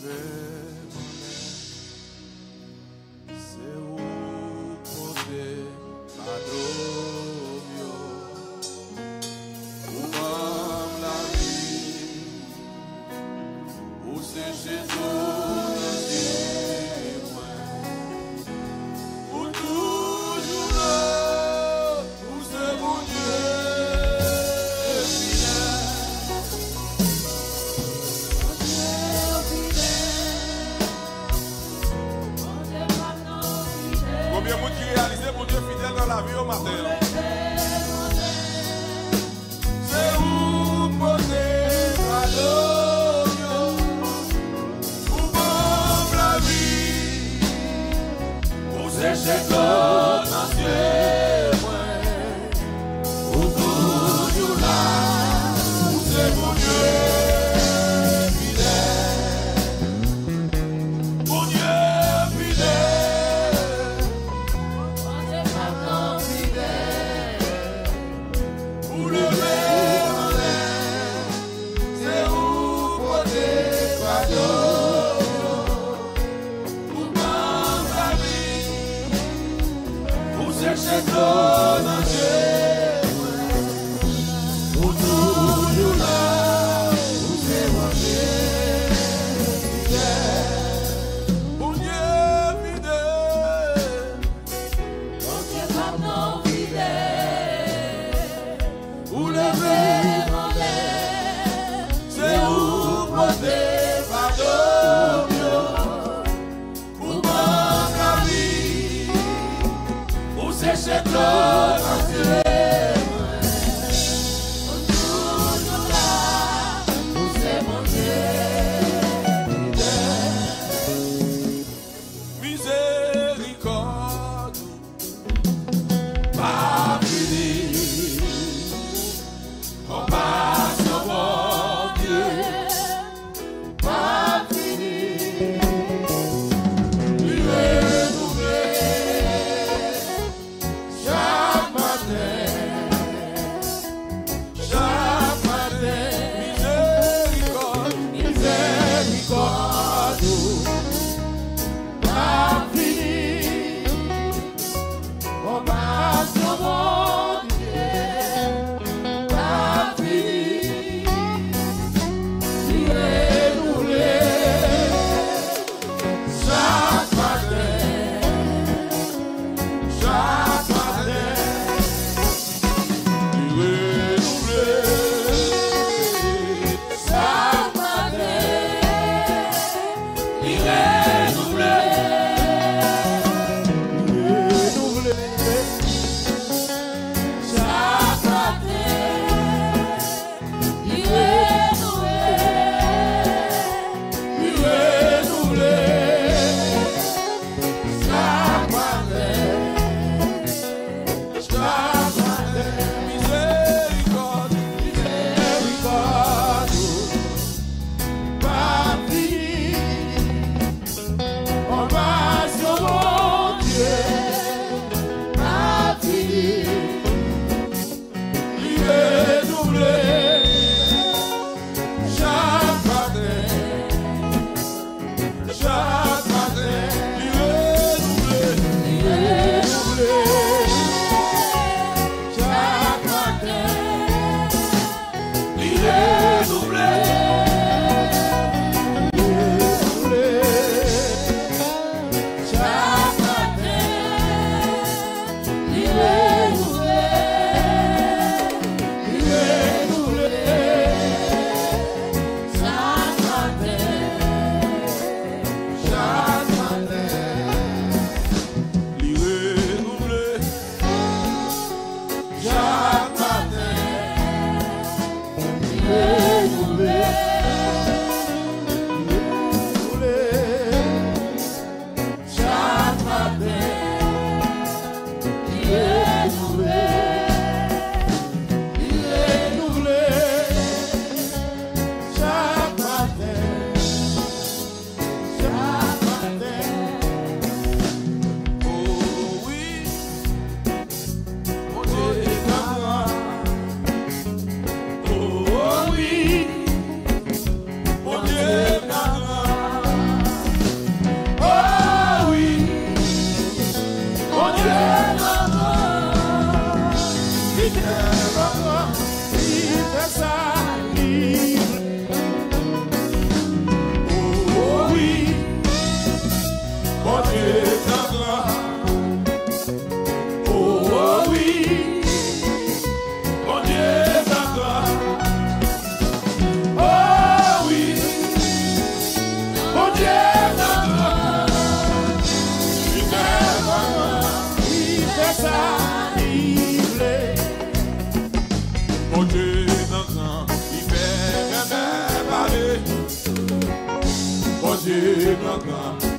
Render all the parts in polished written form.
Fidèle.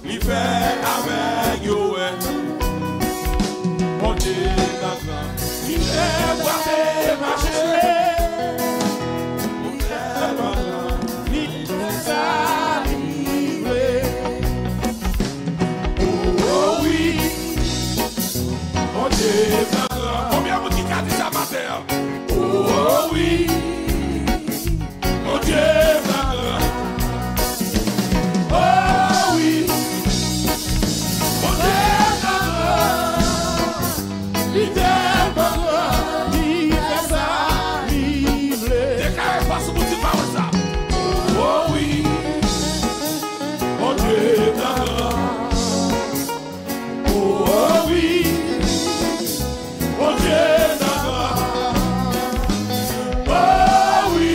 il fait avec yo. Mon Dieu, il fait boiter marcher. Il fait livrer. Oh oui, mon Dieu, combien vous qui a dit ça matin? Oh oui, mon Dieu. Oh oui, mon Dieu. Il t'aime, il fait ça, livrer. Déclarez pas ce que tu parles ça. Oh oui, mon Dieu. Oh oui, mon Dieu. Oh oui,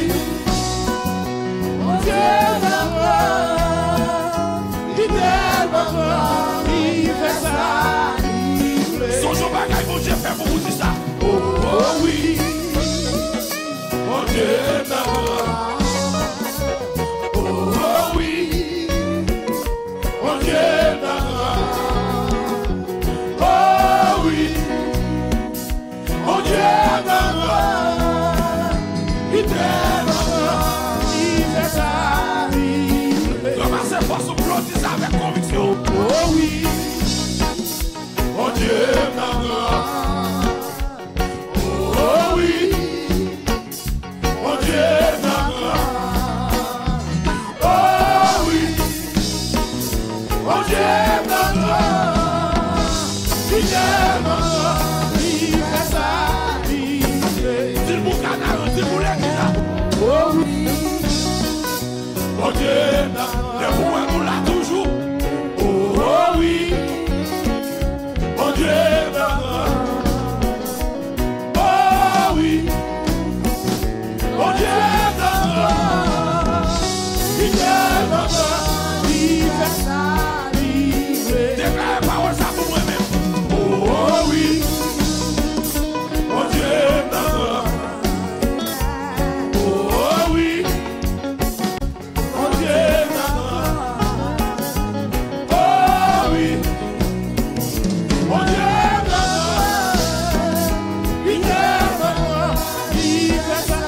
mon Dieu. Il t'aime, il fait ça, livrer. Son jour bagaille, mon Dieu fait pour vous dire ça. Oh oui, mon Dieu. Oh oui, mon Dieu. Oh oui, mon Dieu. Il t'aime, il fait ça, livrer. Ramassez force au plot, dis ça avec conviction. Oh oui, mon Dieu. Oh oui, mon Dieu. Oh oui, mon Dieu. Il t'aime, il fait ça, livrer. Dis mon canard, dis mon l'église. Oh oui, mon Dieu. Le pouvoir nous l'a toujours. Oh oui, mon Dieu. Oh oui, mon Dieu. Il t'aime, il fait ça, livrer. Déclarez parole ça pour moi-même. Oh oui, mon Dieu. Oh oui, mon Dieu. Oh oui, mon Dieu. Il t'aime, il fait ça,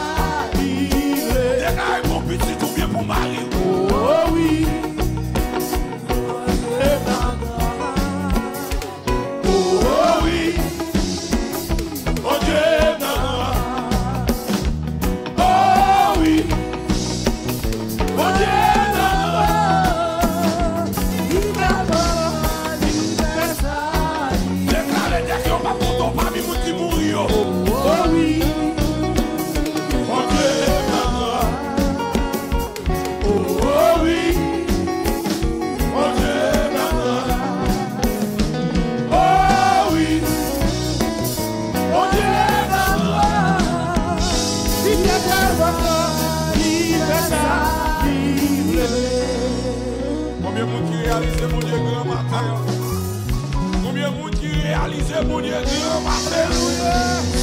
livrer. Déclarez mon petit tout bien pour Marie. Oh oui. Oh oui, mon Dieu. Oh oui, mon Dieu. Déclarez des gens pas content parmi moi qui mourir. Oh oui, mon Dieu. Oh oui, mon Dieu. Oh oui, mon Dieu. Il fait ça, livrer. Combien de monde qui réalise mon Dieu grand matin? Combien de monde qui réalise mon Dieu grand matin?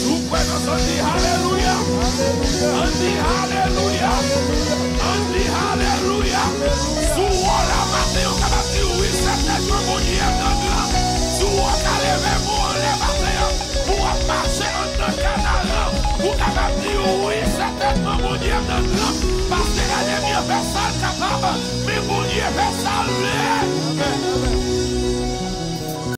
Nous prenons on dit Alléluia. On dit Alléluia. On dit Alléluia. Sous la matin, on va dire oui, certainement mon Dieu est dans grand. Sous on lever pour les matin, pour marcher en tant qu'un pour dire oui, certainement mon Dieu est dans grand.